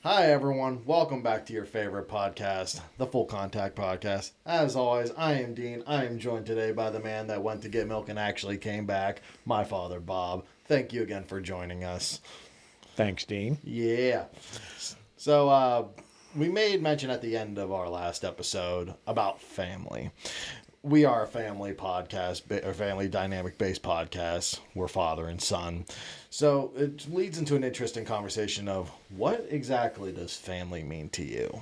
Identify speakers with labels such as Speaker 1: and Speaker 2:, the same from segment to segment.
Speaker 1: Hi, everyone. Welcome back to your favorite podcast, the Full Contact Podcast. As always, I am Dean. I am joined today by the man that went to get milk and actually came back, my father, Bob. Thank you again for joining us.
Speaker 2: Thanks, Dean.
Speaker 1: Yeah. So, we made mention at the end of our last episode about family. We are a family podcast, or family dynamic based podcast. We're father and son. So it leads into an interesting conversation of what exactly does family mean to you?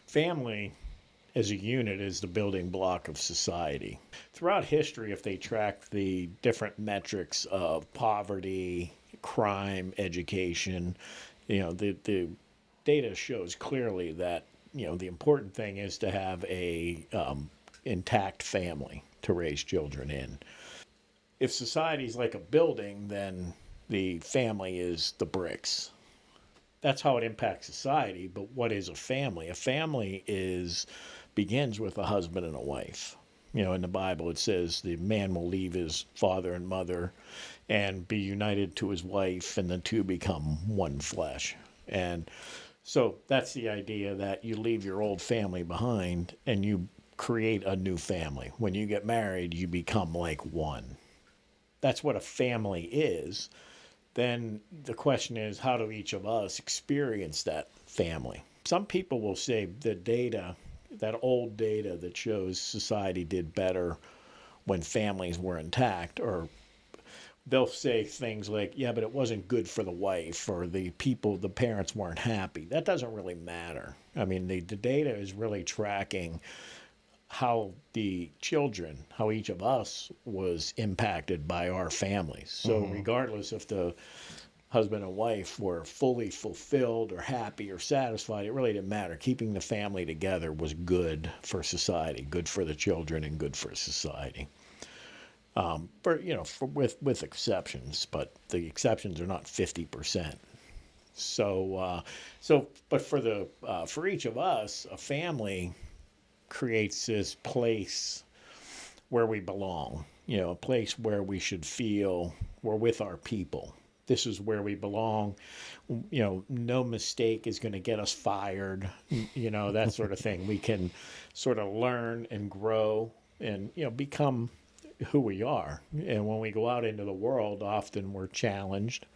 Speaker 2: Family as a unit is the building block of society. Throughout history, if they track the different metrics of poverty, crime, education, the data shows clearly that, the important thing is to have a intact family to raise children in. If society is like a building, then the family is the bricks. That's how it impacts society. But what is a family? A family begins with a husband and a wife. In the Bible it says the man will leave his father and mother and be united to his wife, and the two become one flesh. And so that's the idea, that you leave your old family behind and you create a new family. When you get married, you become like one. That's what a family is. Then the question is, how do each of us experience that family? Some people will say the data, that old data that shows society did better when families were intact, or they'll say things like, yeah, but it wasn't good for the wife, or the parents weren't happy. That doesn't really matter. I mean, the data is really tracking how how each of us was impacted by our families. So regardless if the husband and wife were fully fulfilled or happy or satisfied, it really didn't matter. Keeping the family together was good for society, good for the children, and good for society. With exceptions, but the exceptions are not 50%. But for each of us, a family creates this place where we belong, a place where we should feel we're with our people. This is where we belong. No mistake is going to get us fired, that sort of thing. We can sort of learn and grow and, become who we are. And when we go out into the world, often we're challenged.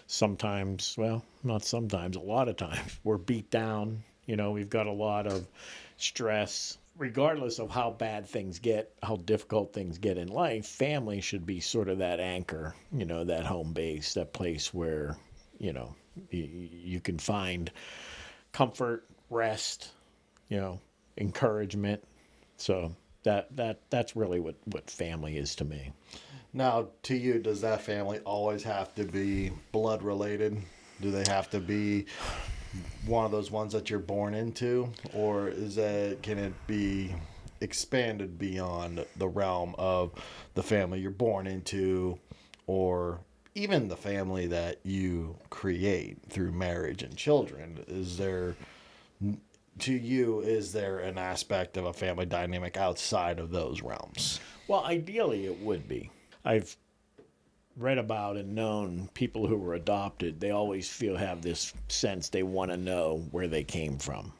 Speaker 2: Sometimes, well, not sometimes, a lot of times we're beat down. We've got a lot of stress. Regardless of how bad things get, how difficult things get in life, family should be sort of that anchor, that home base, that place where, you can find comfort, rest, encouragement. So that's really what family is to me.
Speaker 1: Now, to you, does that family always have to be blood related? Do they have to be one of those ones that you're born into, or can it be expanded beyond the realm of the family you're born into, or even the family that you create through marriage and children? Is there an aspect of a family dynamic outside of those realms?
Speaker 2: Well, ideally it would be. I've read about and known people who were adopted. They always have this sense they want to know where they came from.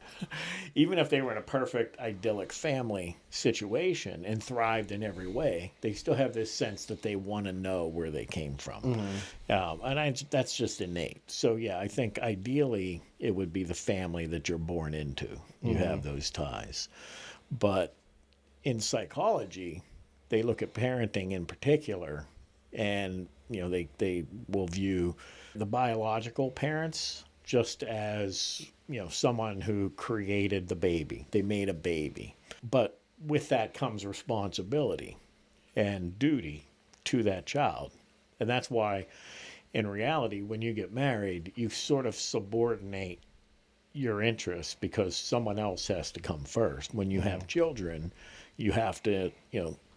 Speaker 2: Even if they were in a perfect idyllic family situation and thrived in every way, they still have this sense that they want to know where they came from. That's just innate. So yeah, I think ideally it would be the family that you're born into. You have those ties. But in psychology, they look at parenting in particular, and they will view the biological parents just as someone who created the baby. They made a baby, but with that comes responsibility and duty to that child. And that's why in reality, when you get married, you sort of subordinate your interests because someone else has to come first. When you have children, you have to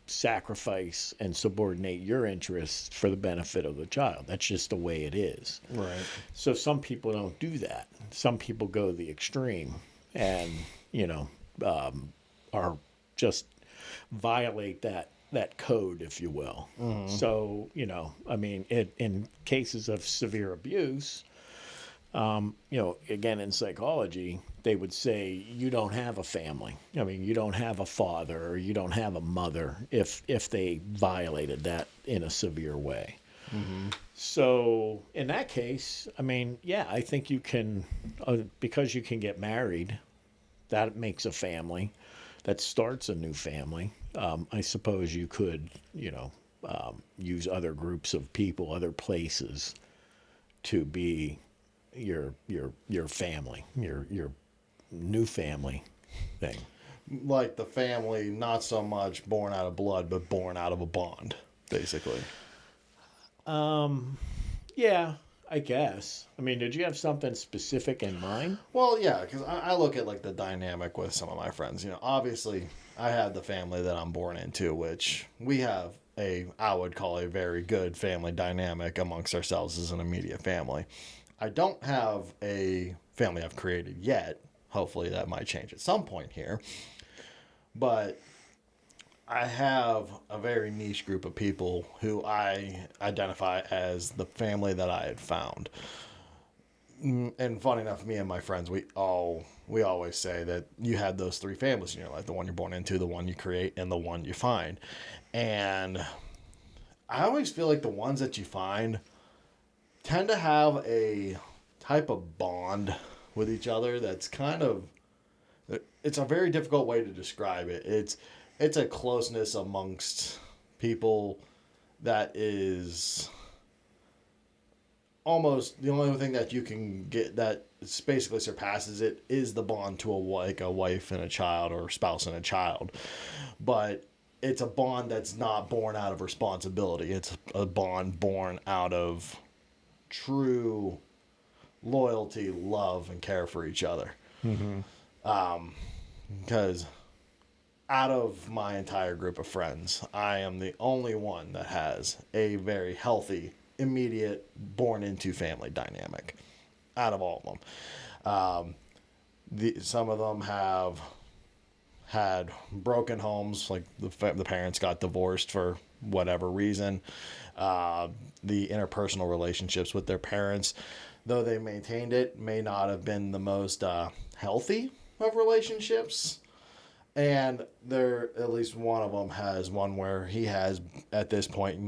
Speaker 2: sacrifice and subordinate your interests for the benefit of the child. That's just the way it is.
Speaker 1: Right.
Speaker 2: So some people don't do that. Some people go the extreme and, are just violate that code, if you will. So, in cases of severe abuse, Again, in psychology, they would say you don't have a family. I mean, you don't have a father or you don't have a mother if they violated that in a severe way.
Speaker 1: Mm-hmm.
Speaker 2: So in that case, I mean, yeah, I think you can, because you can get married, that makes a family, that starts a new family. I suppose you could, use other groups of people, other places to be your family, your new family thing.
Speaker 1: Like the family, not so much born out of blood, but born out of a bond, basically.
Speaker 2: Yeah, I guess. I mean, did you have something specific in mind?
Speaker 1: Well, yeah, because I look at like the dynamic with some of my friends. Obviously, I have the family that I'm born into, which we have I would call a very good family dynamic amongst ourselves as an immediate family. I don't have a family I've created yet. Hopefully, that might change at some point here. But I have a very niche group of people who I identify as the family that I had found. And funny enough, me and my friends, we always say that you had those three families in your life: the one you're born into, the one you create, and the one you find. And I always feel like the ones that you find tend to have a type of bond with each other that's it's a very difficult way to describe it. It's a closeness amongst people that is almost the only thing that you can get that basically surpasses it is the bond to a wife and a child, or a spouse and a child. But it's a bond that's not born out of responsibility. It's a bond born out of true loyalty, love, and care for each other.
Speaker 2: Mm-hmm.
Speaker 1: Because out of my entire group of friends, I am the only one that has a very healthy, immediate, born into family dynamic. Out of all of them, some of them have had broken homes, like the parents got divorced for whatever reason. The interpersonal relationships with their parents, though they maintained it, may not have been the most healthy of relationships. And at least one of them has one where he has, at this point,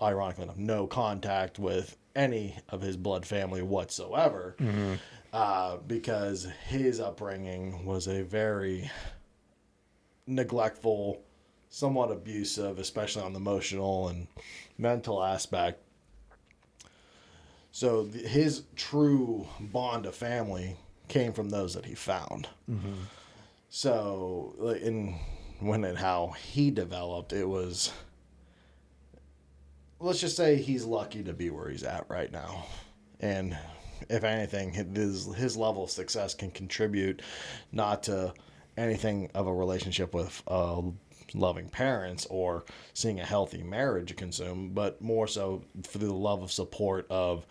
Speaker 1: ironically enough, no contact with any of his blood family whatsoever.
Speaker 2: Mm-hmm.
Speaker 1: Because his upbringing was a very neglectful, somewhat abusive, especially on the emotional and mental aspect. So his true bond of family came from those that he found.
Speaker 2: Mm-hmm.
Speaker 1: So, how he developed, it was, let's just say he's lucky to be where he's at right now. And if anything, his level of success can contribute not to anything of a relationship with loving parents or seeing a healthy marriage consume, but more so for the love of support of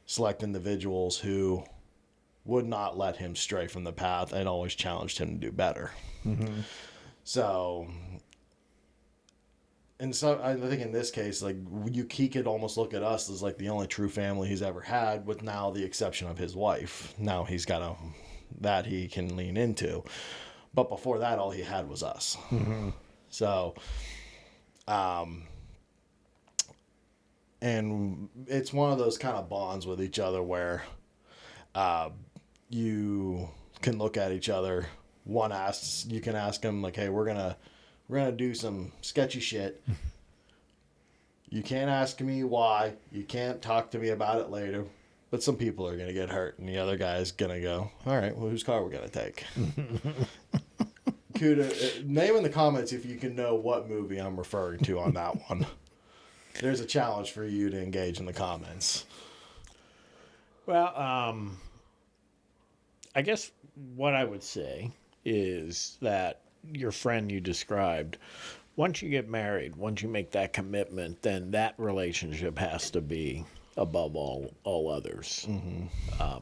Speaker 1: select individuals who would not let him stray from the path and always challenged him to do better.
Speaker 2: Mm-hmm.
Speaker 1: So, and so I think in this case, like he could almost look at us as like the only true family he's ever had, with now the exception of his wife. Now he's got that he can lean into, but before that, all he had was us.
Speaker 2: Mm-hmm.
Speaker 1: So, and it's one of those kind of bonds with each other where, you can look at each other. You can ask him like, "Hey, we're gonna do some sketchy shit. You can't ask me why. You can't talk to me about it later. But some people are gonna get hurt, and the other guy's gonna go, all right, well, whose car we're gonna take?" Name in the comments if you can know what movie I'm referring to on that one. There's a challenge for you to engage in the comments.
Speaker 2: Well, I guess what I would say is that your friend you described, once you get married, once you make that commitment, then that relationship has to be above all others.
Speaker 1: Mm-hmm.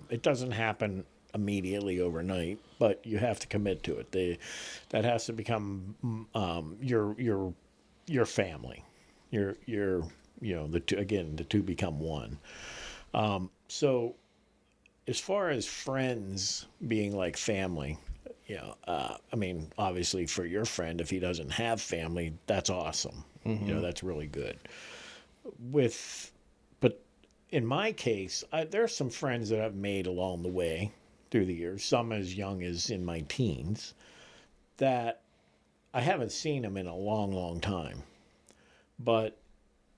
Speaker 2: It doesn't happen immediately overnight, but you have to commit to it. That has to become your family. The two become one. So as far as friends being like family, I mean, obviously for your friend, if he doesn't have family, that's awesome. That's really good. But in my case, there's some friends that I've made along the way through the years, some as young as in my teens, that I haven't seen them in a long, long time. But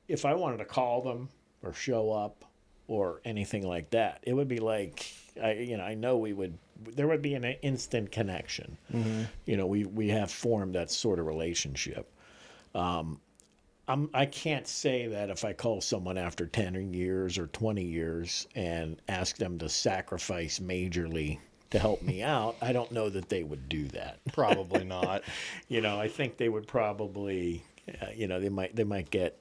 Speaker 2: if I wanted to call them or show up or anything like that, it would be like, I know there would be an instant connection. We have formed that sort of relationship. I can't say that if I call someone after 10 years or 20 years and ask them to sacrifice majorly to help me out, I don't know that they would do that.
Speaker 1: Probably not.
Speaker 2: I think they would probably, they might get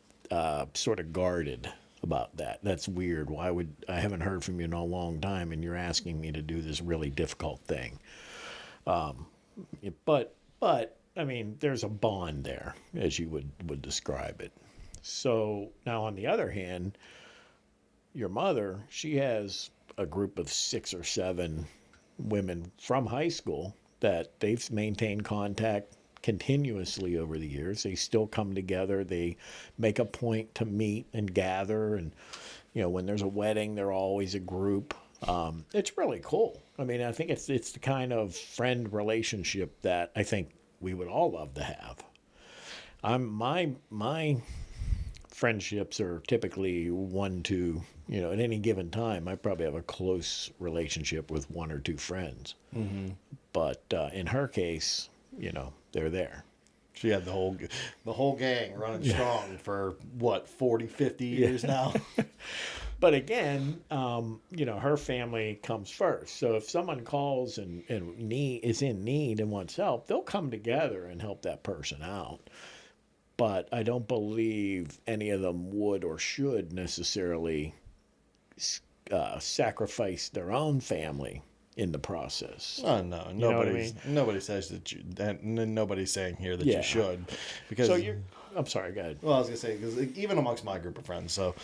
Speaker 2: sort of guarded about that. That's weird. I haven't heard from you in a long time and you're asking me to do this really difficult thing. But I mean, there's a bond there, as you would describe it. So now on the other hand, your mother, she has a group of 6 or 7 women from high school that they've maintained contact continuously over the years. They still come together. They make a point to meet and gather. And, when there's a wedding, they're always a group. It's really cool. I mean, I think it's the kind of friend relationship that I think we would all love to have. My friendships are typically 1 to, at any given time, I probably have a close relationship with 1 or 2 friends. But in her case, they're there.
Speaker 1: She had the whole gang running strong for 40, 50 years now.
Speaker 2: But again, her family comes first. So if someone calls and is in need and wants help, they'll come together and help that person out. But I don't believe any of them would or should necessarily sacrifice their own family in the process.
Speaker 1: Oh no, nobody says that nobody's saying here that you should, because
Speaker 2: I'm sorry, go ahead.
Speaker 1: Well, I was gonna say, because even amongst my group of friends, so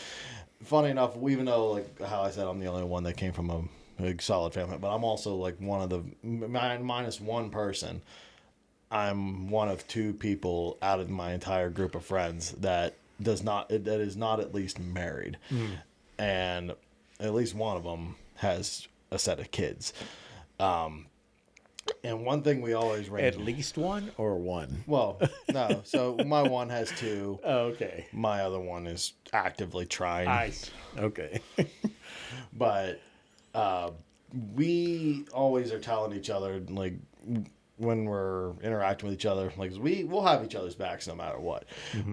Speaker 1: funny enough, even though like how I said I'm the only one that came from a big solid family, but I'm also like one of the minus one person. I'm one of 2 people out of my entire group of friends that is not at least married, and at least one of them has a set of kids. And one thing we always range...
Speaker 2: At least 1 or 1?
Speaker 1: Well, no. So my one has 2.
Speaker 2: Oh, okay.
Speaker 1: My other one is actively trying.
Speaker 2: Okay.
Speaker 1: But we always are telling each other, like, when we're interacting with each other, like, we'll have each other's backs no matter what.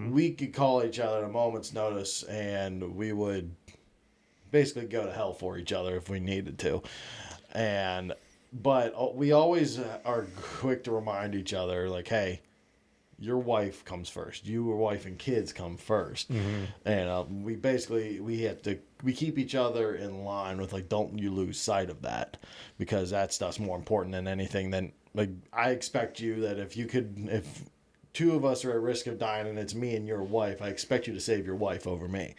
Speaker 1: We could call each other at a moment's notice and we would basically go to hell for each other if we needed to. But we always are quick to remind each other, like, hey, your wife comes first. Your wife and kids come first. And we keep each other in line with, like, don't you lose sight of that, because that stuff's more important than anything. Than, like, I expect you that if 2 of us are at risk of dying and it's me and your wife, I expect you to save your wife over me.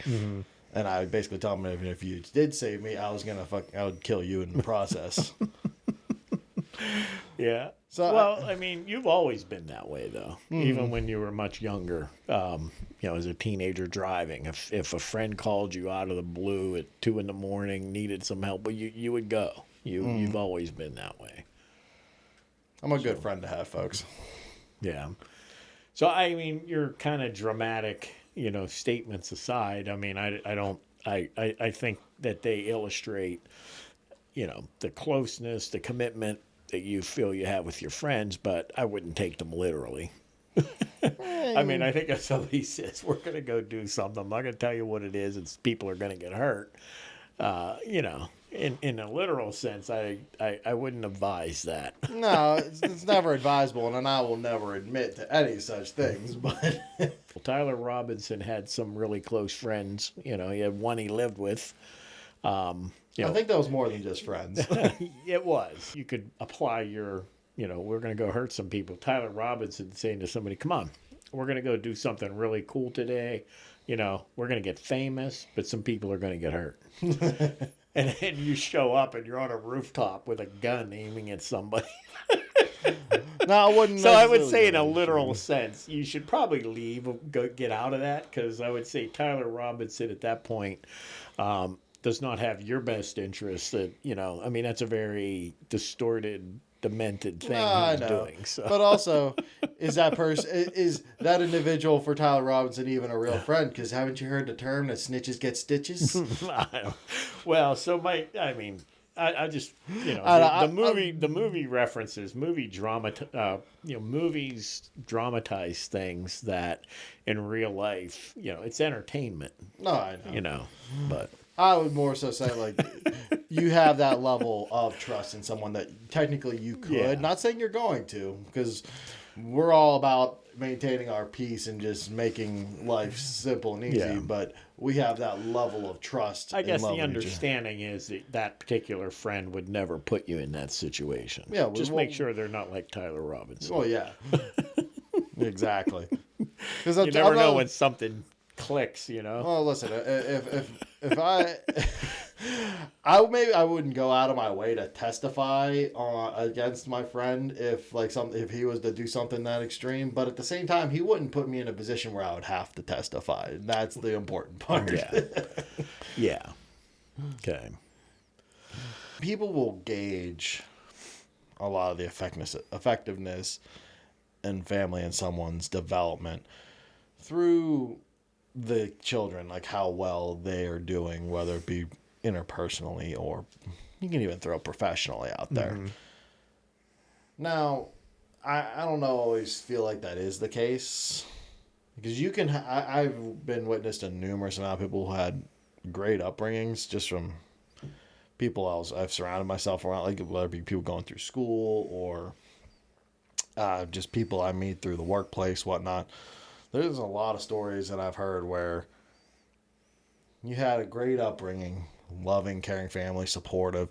Speaker 1: And I would basically tell them, if you did save me, I would kill you in the process.
Speaker 2: Yeah. So, well, I mean, you've always been that way, though. Even when you were much younger, as a teenager driving. If a friend called you out of the blue at 2 a.m, needed some help, but you would go. You've always been that way.
Speaker 1: I'm a good friend to have, folks.
Speaker 2: Yeah. So, I mean, your kind of dramatic, statements aside, I mean, I think that they illustrate, the closeness, the commitment that you feel you have with your friends, but I wouldn't take them literally. I mean, I think if somebody says, we're going to go do something, I'm not going to tell you what it is, and people are going to get hurt. In a literal sense, I wouldn't advise that. No,
Speaker 1: it's never advisable, and I will never admit to any such things. But
Speaker 2: Tyler Robinson had some really close friends. He had one he lived with.
Speaker 1: I think that was more than just friends.
Speaker 2: It was. You could apply your, we're going to go hurt some people. Tyler Robinson saying to somebody, come on, we're going to go do something really cool today. We're going to get famous, but some people are going to get hurt. and then you show up and you're on a rooftop with a gun aiming at somebody.
Speaker 1: No, I wouldn't.
Speaker 2: So I would
Speaker 1: necessarily
Speaker 2: say, in
Speaker 1: go
Speaker 2: a
Speaker 1: that
Speaker 2: literal
Speaker 1: extreme.
Speaker 2: sense, you should probably leave, get out of that, because I would say Tyler Robinson at that point does not have your best interest. That I mean, that's a very distorted, demented
Speaker 1: No,
Speaker 2: thing
Speaker 1: I
Speaker 2: he's
Speaker 1: know,
Speaker 2: doing. So
Speaker 1: but also, is that individual for Tyler Robinson even a real friend? Because haven't you heard the term that snitches get stitches?
Speaker 2: well, so I mean, I just the movie references, movie drama, movies dramatize things that in real life, it's entertainment,
Speaker 1: No, I know.
Speaker 2: But
Speaker 1: I would more so say like you have that level of trust in someone that technically you could.
Speaker 2: Yeah.
Speaker 1: Not saying you're going to, because we're all about maintaining our peace and just making life simple and easy.
Speaker 2: Yeah.
Speaker 1: But we have that level of trust.
Speaker 2: I guess
Speaker 1: and love
Speaker 2: the
Speaker 1: in each other.
Speaker 2: understanding is that that particular friend would never put you in that situation.
Speaker 1: Yeah,
Speaker 2: Just
Speaker 1: well-
Speaker 2: make sure they're not like Tyler Robinson.
Speaker 1: Well, yeah, exactly. Because
Speaker 2: You never know when something clicks.
Speaker 1: Well, listen, if I wouldn't go out of my way to testify against my friend if he was to do something that extreme, but at the same time, he wouldn't put me in a position where I would have to testify. That's the important part.
Speaker 2: Yeah. Yeah. Okay.
Speaker 1: People will gauge a lot of the effectiveness in family and someone's development through the children, like how well they are doing, whether it be interpersonally or you can even throw professionally out there.
Speaker 2: Mm-hmm.
Speaker 1: Now, I don't know, always feel like that is the case because you can. I've been witness to numerous amount of people who had great upbringings just from people I've surrounded myself around, like whether it be people going through school or just people I meet through the workplace, whatnot. There's a lot of stories that I've heard where you had a great upbringing, loving, caring family, supportive.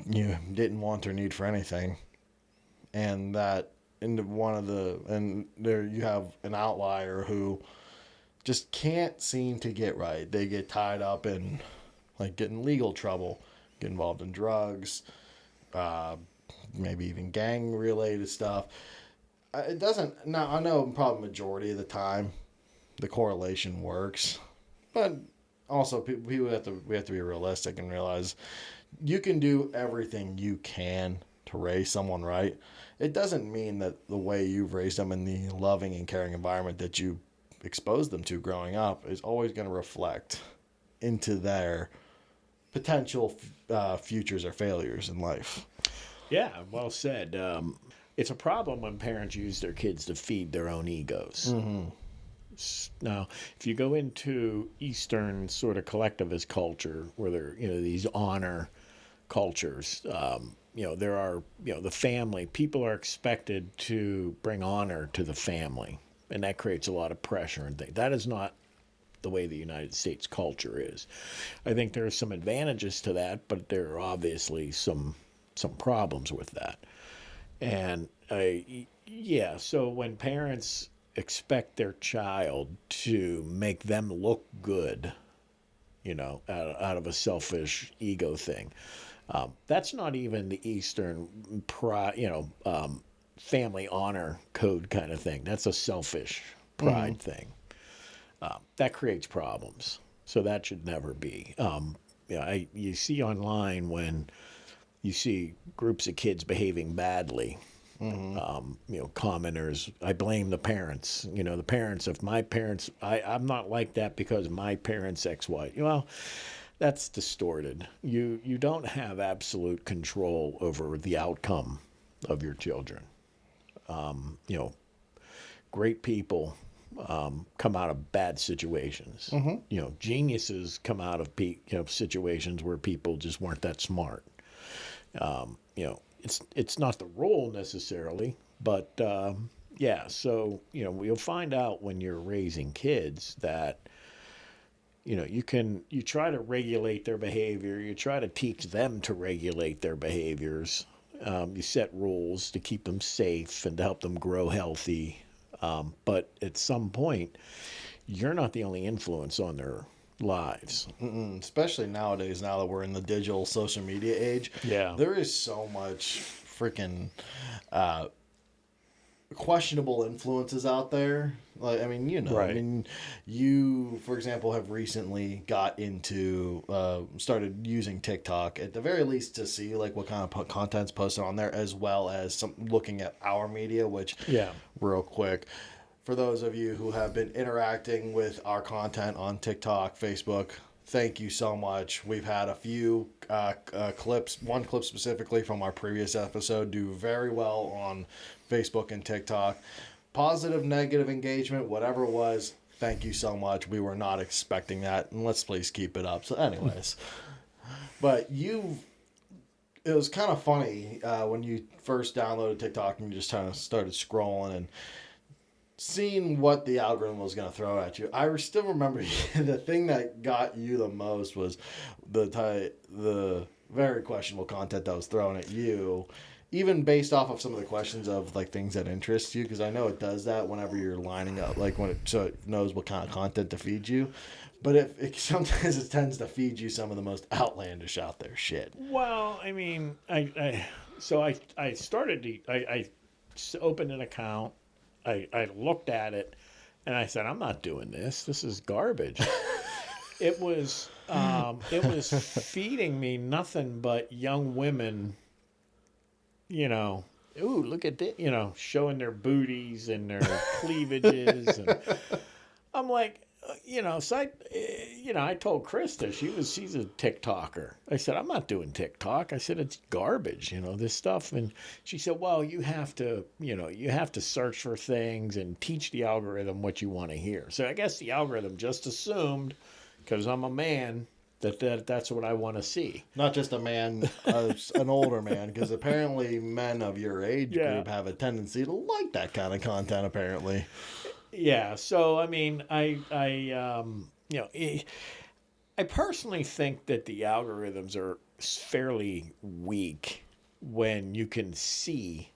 Speaker 1: You didn't want or need for anything, and that and there you have an outlier who just can't seem to get right. They get tied up in like getting legal trouble, get involved in drugs, maybe even gang related stuff. It doesn't. Now I know probably majority of the time, the correlation works, but also we have to be realistic and realize you can do everything you can to raise someone right. It doesn't mean that the way you've raised them in the loving and caring environment that you exposed them to growing up is always going to reflect into their potential futures or failures in life.
Speaker 2: Yeah, well said. It's a problem when parents use their kids to feed their own egos.
Speaker 1: Mm-hmm.
Speaker 2: Now, if you go into Eastern sort of collectivist culture, where there, these honor cultures, there are, the family. People are expected to bring honor to the family, and that creates a lot of pressure and things. That is not the way the United States culture is. I think there are some advantages to that, but there are obviously some problems with that. And so when parents expect their child to make them look good, out of a selfish ego thing, that's not even the Eastern, family honor code kind of thing. That's a selfish pride thing. That creates problems. So that should never be. You see online when you see groups of kids behaving badly. Commenters, I blame the parents. The parents, if my parents, I'm not like that because my parents X, Y. Well, that's distorted. You don't have absolute control over the outcome of your children. Great people come out of bad situations. Geniuses come out of situations where people just weren't that smart. It's not the role necessarily, but so you'll find out when you're raising kids that you try to regulate their behavior, you try to teach them to regulate their behaviors, you set rules to keep them safe and to help them grow healthy, but at some point you're not the only influence on lives.
Speaker 1: Especially nowadays, now that we're in the digital social media age.
Speaker 2: Yeah.
Speaker 1: There is so much freaking questionable influences out there. Like, I mean, I
Speaker 2: Right.
Speaker 1: mean, you, for example, have recently got into, started using TikTok at the very least to see like what kind of content's posted on there, as well as some looking at our media, which,
Speaker 2: Yeah.
Speaker 1: real quick, for those of you who have been interacting with our content on TikTok, Facebook, thank you so much. We've had a few clips, one clip specifically from our previous episode, do very well on Facebook and TikTok. Positive, negative engagement, whatever it was, thank you so much. We were not expecting that, and let's please keep it up. So, anyways, but it was kind of funny when you first downloaded TikTok and you just kind of started scrolling and seeing what the algorithm was going to throw at you. I still remember the thing that got you the most was the very questionable content that was thrown at you, even based off of some of the questions of like things that interest you, because I know it does that whenever you're lining up, like so it knows what kind of content to feed you. But sometimes it tends to feed you some of the most outlandish out there shit.
Speaker 2: Well, I mean, I started to, I opened an account. I looked at it and I said, I'm not doing this. This is garbage. It was feeding me nothing but young women, ooh, look at this, showing their booties and their cleavages. And I'm like, so I told Krista, she's a TikToker. I said, I'm not doing TikTok. I said, it's garbage, this stuff. And she said, well, you have to search for things and teach the algorithm what you want to hear. So I guess the algorithm just assumed, because I'm a man, that's what I want to see.
Speaker 1: Not just a man, an older man, because apparently men of your age group have a tendency to like that kind of content, apparently.
Speaker 2: Yeah, so I mean, I personally think that the algorithms are fairly weak when you can see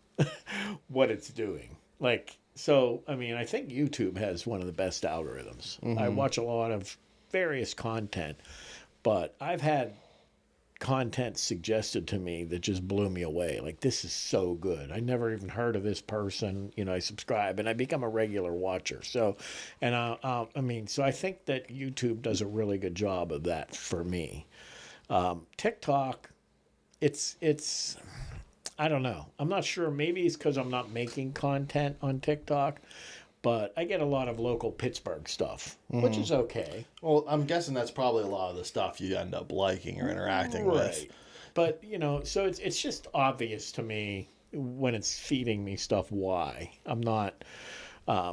Speaker 2: what it's doing. Like, so I mean, I think YouTube has one of the best algorithms. Mm-hmm. I watch a lot of various content, but I've had content suggested to me that just blew me away. Like, this is so good. I never even heard of this person. I subscribe and I become a regular watcher. So, and so I think that YouTube does a really good job of that for me. TikTok, it's I don't know. I'm not sure. Maybe it's because I'm not making content on TikTok. But I get a lot of local Pittsburgh stuff, which is okay.
Speaker 1: Well, I'm guessing that's probably a lot of the stuff you end up liking or interacting with.
Speaker 2: But, so it's just obvious to me when it's feeding me stuff why. I'm not...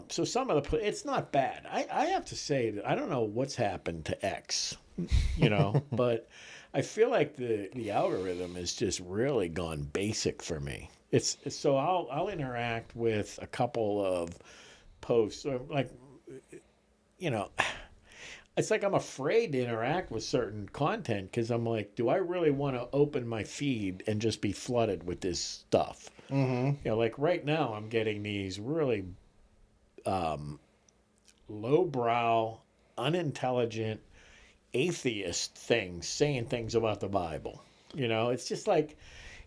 Speaker 2: so some of it's not bad. I have to say that I don't know what's happened to X, but I feel like the algorithm has just really gone basic for me. So I'll interact with a couple of posts, or like, it's like I'm afraid to interact with certain content because I'm like, do I really want to open my feed and just be flooded with this stuff?
Speaker 1: Mm-hmm.
Speaker 2: Like right now I'm getting these really lowbrow, unintelligent, atheist things saying things about the Bible. It's just like,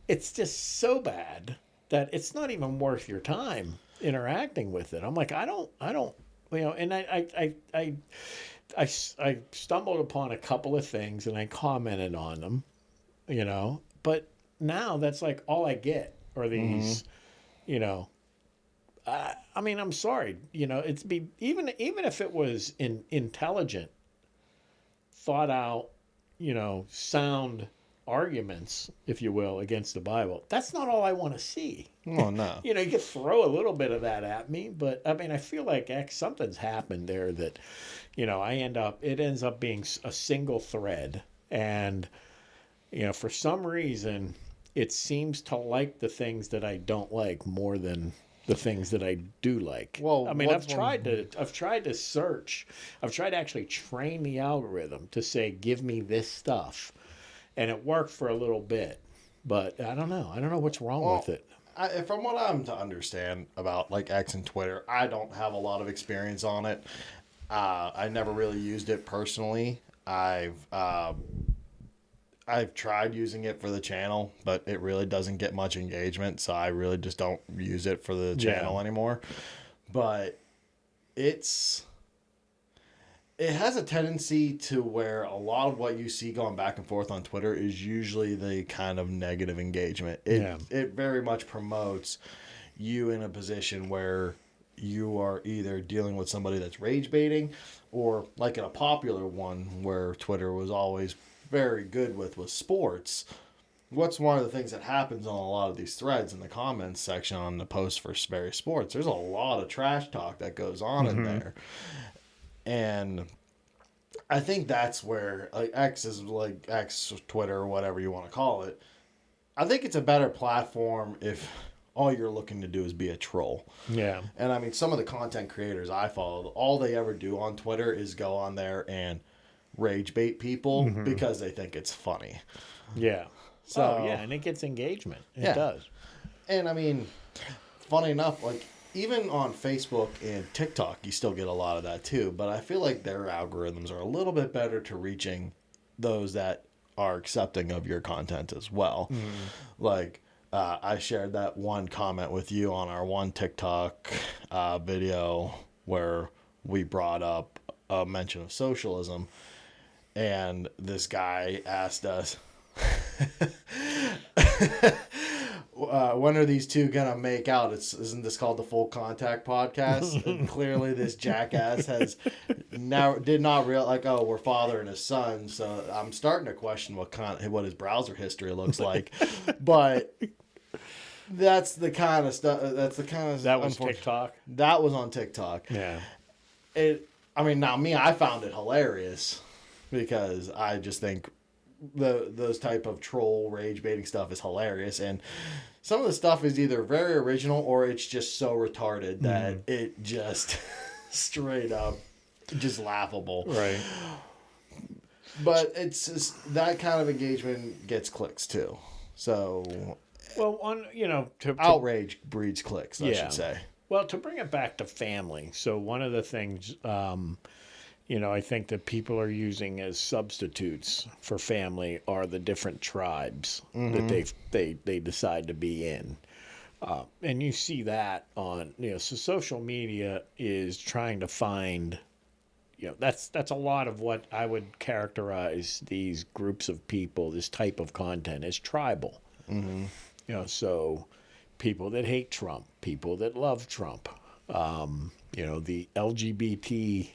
Speaker 2: it's just so bad that it's not even worth your time interacting with it. I'm like, I don't, and I stumbled upon a couple of things and I commented on them, but now that's like all I get are these, I mean, I'm sorry, it's even if it was intelligent, thought out, sound arguments, if you will, against the Bible. That's not all I want to see.
Speaker 1: Oh, no.
Speaker 2: You can throw a little bit of that at me, but I mean, I feel like something's happened there that, it ends up being a single thread. And, for some reason, it seems to like the things that I don't like more than the things that I do like.
Speaker 1: Well,
Speaker 2: I mean, I've tried to search. I've tried to actually train the algorithm to say, give me this stuff. And it worked for a little bit, but I don't know. I don't know what's wrong with it.
Speaker 1: From what I'm to understand about like X and Twitter, I don't have a lot of experience on it. I never really used it personally. I've tried using it for the channel, but it really doesn't get much engagement, so I really just don't use it for the channel anymore. But it's it has a tendency to where a lot of what you see going back and forth on Twitter is usually the kind of negative engagement. It very much promotes you in a position where you are either dealing with somebody that's rage baiting, or like in a popular one where Twitter was always very good with was sports. What's one of the things that happens on a lot of these threads in the comments section on the post for Sperry Sports? There's a lot of trash talk that goes on in there. And I think that's where like X is like X, Twitter, or whatever you want to call it. I think it's a better platform if all you're looking to do is be a troll.
Speaker 2: Yeah.
Speaker 1: And I mean, some of the content creators I follow, all they ever do on Twitter is go on there and rage bait people because they think it's funny.
Speaker 2: Yeah.
Speaker 1: So,
Speaker 2: and it gets engagement. It does.
Speaker 1: And I mean, funny enough, like even on Facebook and TikTok, you still get a lot of that too. But I feel like their algorithms are a little bit better to reaching those that are accepting of your content as well. Like, I shared that one comment with you on our one TikTok video where we brought up a mention of socialism. And this guy asked us, when are these two gonna make out? Isn't this called the Full Contact Podcast? And clearly, this jackass did not realize, like, oh, we're father and his son. So I'm starting to question what his browser history looks like. But that's the kind of stuff.
Speaker 2: That was TikTok.
Speaker 1: That was on TikTok.
Speaker 2: Yeah.
Speaker 1: I found it hilarious because I just think those type of troll rage baiting stuff is hilarious, and some of the stuff is either very original or it's just so retarded that it just straight up just laughable.
Speaker 2: Right.
Speaker 1: But it's just, that kind of engagement gets clicks too. So
Speaker 2: Well,
Speaker 1: outrage breeds clicks, I should say.
Speaker 2: Well, to bring it back to family, so one of the things, I think that people are using as substitutes for family are the different tribes that they decide to be in. And you see that on, so social media is trying to find, that's a lot of what I would characterize these groups of people, this type of content as tribal. So people that hate Trump, people that love Trump, the LGBT,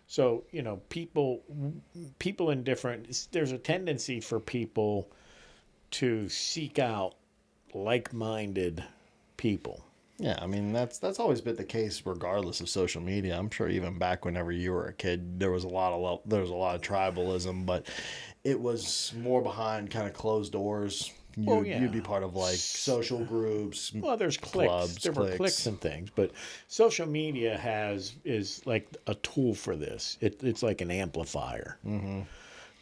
Speaker 2: so, people in different, there's a tendency for people to seek out like-minded people.
Speaker 1: Yeah, I mean, that's always been the case regardless of social media. I'm sure even back whenever you were a kid, there was a lot of tribalism, but it was more behind kind of closed doors. You'd be part of like social groups.
Speaker 2: Well, there's cliques. There were cliques and things, but social media is like a tool for this. It's like an amplifier.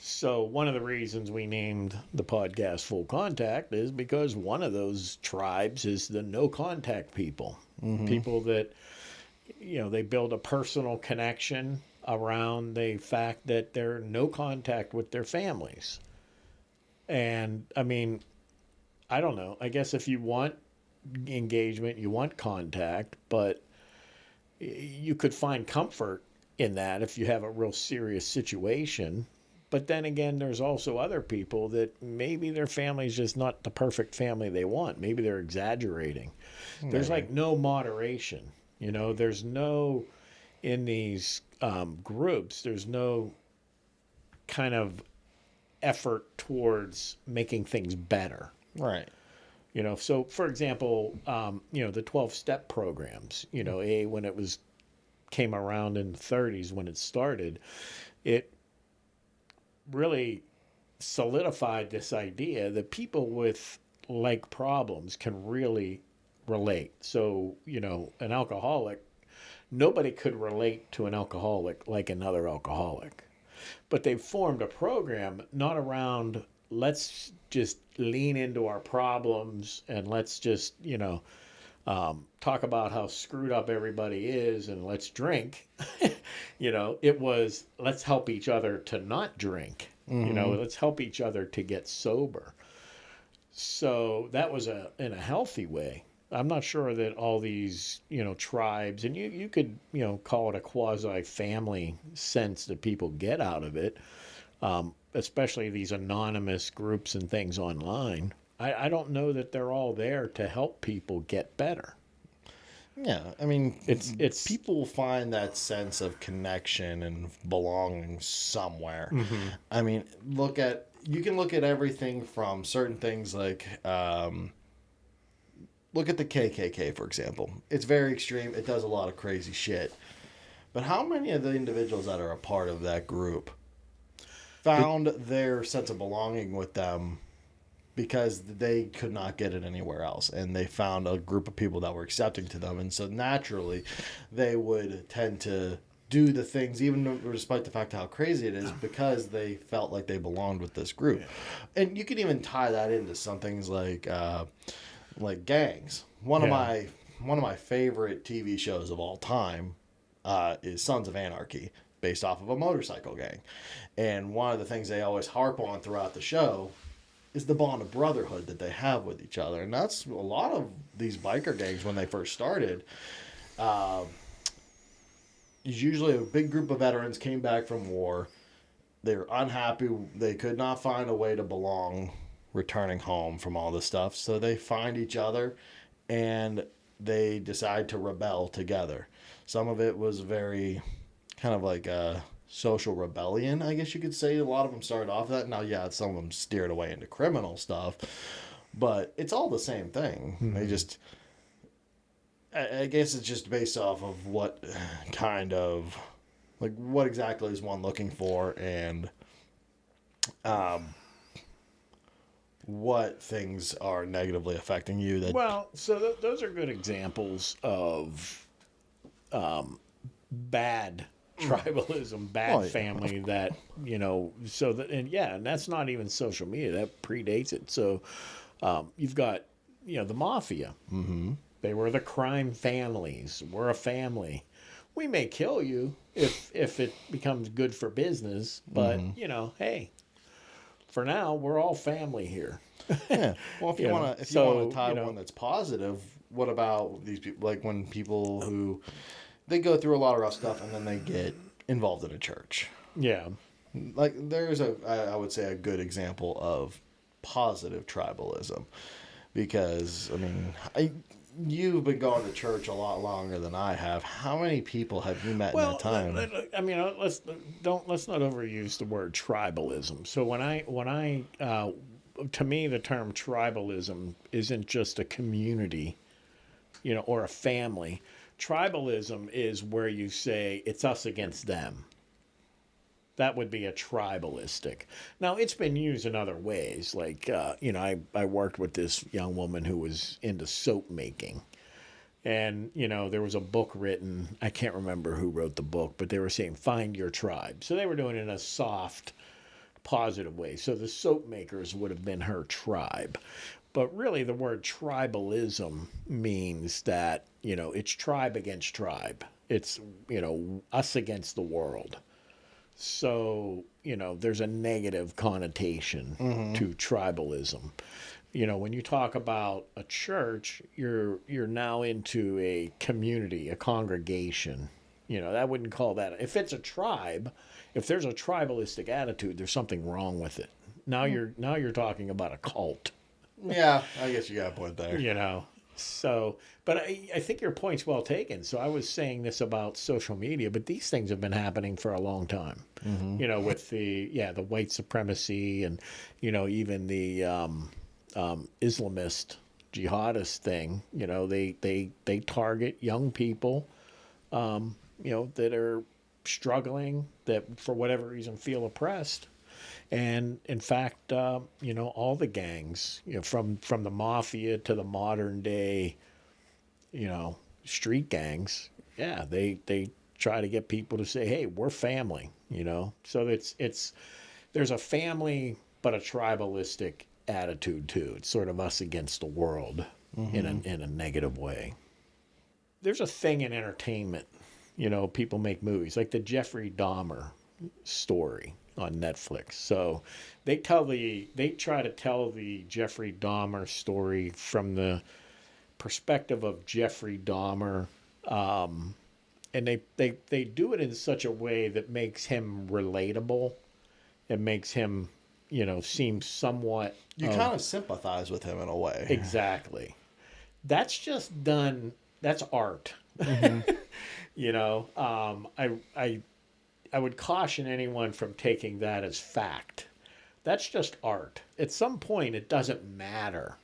Speaker 2: So one of the reasons we named the podcast Full Contact is because one of those tribes is the no contact people. People that, they build a personal connection around the fact that they're no contact with their families. And I mean, I don't know. I guess if you want engagement, you want contact, but you could find comfort in that if you have a real serious situation. But then again, there's also other people that maybe their family's just not the perfect family they want. Maybe they're exaggerating. There's like no moderation. There's no, in these groups, there's no kind of effort towards making things better.
Speaker 1: Right.
Speaker 2: So for example, the 12-step programs, when it came around in the 30s when it started, it really solidified this idea that people with like problems can really relate. So, an alcoholic, nobody could relate to an alcoholic like another alcoholic. But they formed a program not around let's just lean into our problems and let's just, talk about how screwed up everybody is and let's drink. It was let's help each other to not drink.
Speaker 1: Mm-hmm.
Speaker 2: Let's help each other to get sober. So that was in a healthy way. I'm not sure that all these, tribes, and you could, call it a quasi family sense that people get out of it, especially these anonymous groups and things online. I don't know that they're all there to help people get better.
Speaker 1: Yeah, I mean,
Speaker 2: It's
Speaker 1: people find that sense of connection and belonging somewhere.
Speaker 2: mm-hmm.
Speaker 1: I mean, you can look at everything from certain things like, look at the KKK, for example. It's very extreme. It does a lot of crazy shit. But how many of the individuals that are a part of that group found their sense of belonging with them because they could not get it anywhere else, and they found a group of people that were accepting to them, and so naturally they would tend to do the things even despite the fact how crazy it is, because they felt like they belonged with this group. Yeah. And you can even tie that into some things like gangs. One of my favorite TV shows of all time is Sons of Anarchy, based off of a motorcycle gang. And one of the things they always harp on throughout the show is the bond of brotherhood that they have with each other. And that's a lot of these biker gangs when they first started. Usually a big group of veterans came back from war. They were unhappy. They could not find a way to belong returning home from all this stuff. So they find each other and they decide to rebel together. Some of it was very kind of like a social rebellion, I guess you could say. A lot of them started off that. Now, yeah, some of them steered away into criminal stuff, but it's all the same thing. Mm-hmm. They just, I guess it's just based off of what kind of, like, what exactly is one looking for, and what things are negatively affecting you.
Speaker 2: So those are good examples of bad tribalism, bad family that, so that, and that's not even social media, that predates it. So you've got, the mafia.
Speaker 1: Mm-hmm.
Speaker 2: They were the crime families. We're a family. We may kill you if it becomes good for business, but hey, for now we're all family here.
Speaker 1: Yeah. Well, if you want to tie one that's positive, what about these people? Like when people who they go through a lot of rough stuff and then they get involved in a church.
Speaker 2: Yeah.
Speaker 1: Like there's I would say a good example of positive tribalism, because I mean, you've been going to church a lot longer than I have. How many people have you met in that time?
Speaker 2: I mean, let's not overuse the word tribalism. So when I to me, the term tribalism isn't just a community, or a family. Tribalism is where you say it's us against them. That would be a tribalistic. Now, it's been used in other ways. Like, I worked with this young woman who was into soap making. And, there was a book written. I can't remember who wrote the book, but they were saying, find your tribe. So they were doing it in a soft, positive way. So the soap makers would have been her tribe. But really, the word tribalism means that, it's tribe against tribe. It's, us against the world. So, there's a negative connotation to tribalism. When you talk about a church, you're now into a community, a congregation. I wouldn't call that. If it's a tribe, if there's a tribalistic attitude, there's something wrong with it. Now you're talking about a cult.
Speaker 1: Yeah, I guess you got a point there.
Speaker 2: So, but I think your point's well taken. So I was saying this about social media, but these things have been happening for a long time. Mm-hmm. With the white supremacy and, even the Islamist jihadist thing. They target young people, that are struggling, that for whatever reason feel oppressed. And in fact, all the gangs, from the mafia to the modern day, street gangs, they try to get people to say, hey, we're family, So there's a family, but a tribalistic attitude too. It's sort of us against the world. in a negative way. There's a thing in entertainment, people make movies like the Jeffrey Dahmer story on Netflix. So they try to tell the Jeffrey Dahmer story from the perspective of Jeffrey Dahmer, and they do it in such a way that makes him relatable. It makes him, seem somewhat.
Speaker 1: You kind of sympathize with him in a way.
Speaker 2: Exactly. That's just done. That's art. I would caution anyone from taking that as fact. That's just art. At some point, it doesn't matter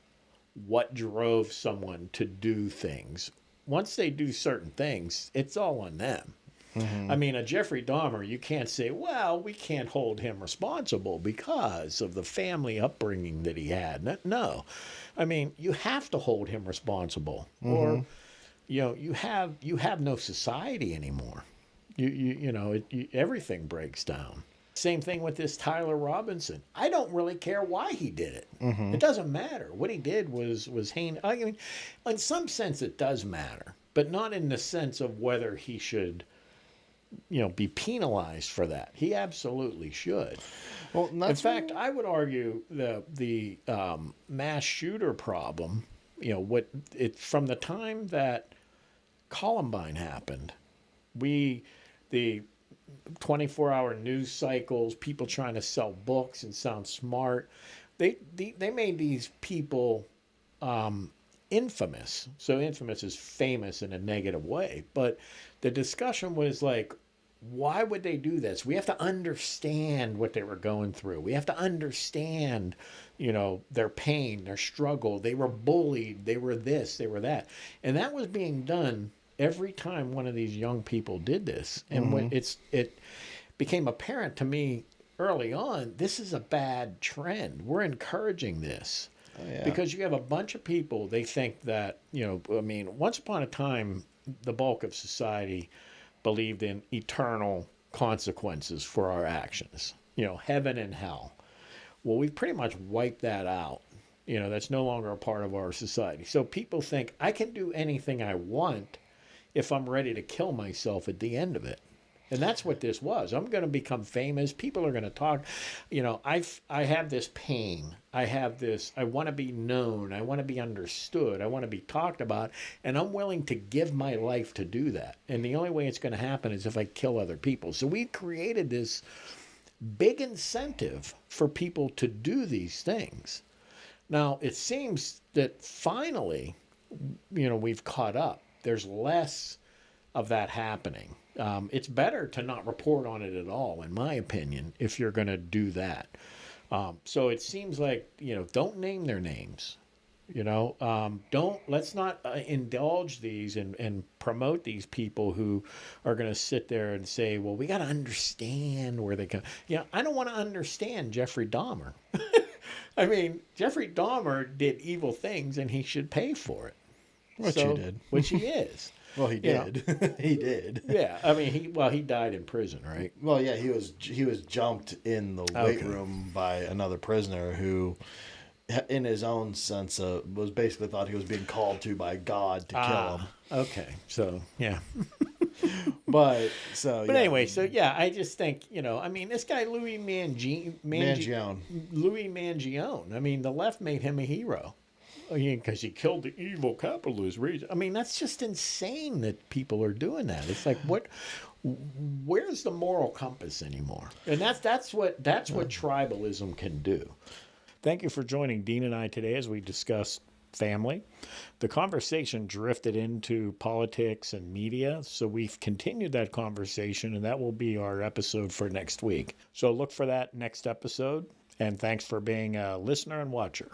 Speaker 2: what drove someone to do things. Once they do certain things, it's all on them. I mean, a Jeffrey Dahmer, you can't say, well, we can't hold him responsible because of the family upbringing that he had. No. I mean, you have to hold him responsible, or you have no society anymore. Everything breaks down. Same thing with this Tyler Robinson. I don't really care why he did it. It doesn't matter. What he did was heinous. I mean, in some sense, it does matter, but not in the sense of whether he should, be penalized for that. He absolutely should.
Speaker 1: Well,
Speaker 2: in fact, I would argue the mass shooter problem. From the time that Columbine happened, the 24-hour news cycles, people trying to sell books and sound smart, they made these people infamous. So infamous is famous in a negative way. But the discussion was like, why would they do this? We have to understand what they were going through. We have to understand, their pain, their struggle. They were bullied. They were this, they were that. And that was being done every time one of these young people did this. And when it became apparent to me early on, this is a bad trend. We're encouraging this.
Speaker 1: Oh, yeah.
Speaker 2: Because you have a bunch of people, they think that, once upon a time, the bulk of society believed in eternal consequences for our actions, heaven and hell. Well, we've pretty much wiped that out. That's no longer a part of our society. So people think I can do anything I want if I'm ready to kill myself at the end of it. And that's what this was. I'm going to become famous. People are going to talk. I have this pain. I want to be known. I want to be understood. I want to be talked about. And I'm willing to give my life to do that. And the only way it's going to happen is if I kill other people. So we created this big incentive for people to do these things. Now, it seems that finally, we've caught up. There's less of that happening. It's better to not report on it at all, in my opinion, if you're going to do that. So it seems like, don't name their names. Let's not indulge these and promote these people who are going to sit there and say, well, we got to understand where they come. I don't want to understand Jeffrey Dahmer. I mean, Jeffrey Dahmer did evil things and he should pay for it.
Speaker 1: Which he did.
Speaker 2: Which he is.
Speaker 1: Well, he did. He did.
Speaker 2: Yeah, I mean, he died in prison, right?
Speaker 1: Well, yeah, he was jumped in the weight room by another prisoner who, in his own sense, was basically thought he was being called to by God to kill him.
Speaker 2: Okay, so yeah.
Speaker 1: But
Speaker 2: anyway, so yeah, I just think this guy Louie
Speaker 1: Mangione.
Speaker 2: Louie Mangione. I mean, the left made him a hero. Because he killed the evil capitalist reason. I mean, that's just insane that people are doing that. It's like, where's the moral compass anymore? And that's what tribalism can do. Thank you for joining Dean and I today as we discussed family. The conversation drifted into politics and media, so we've continued that conversation, and that will be our episode for next week. So look for that next episode, and thanks for being a listener and watcher.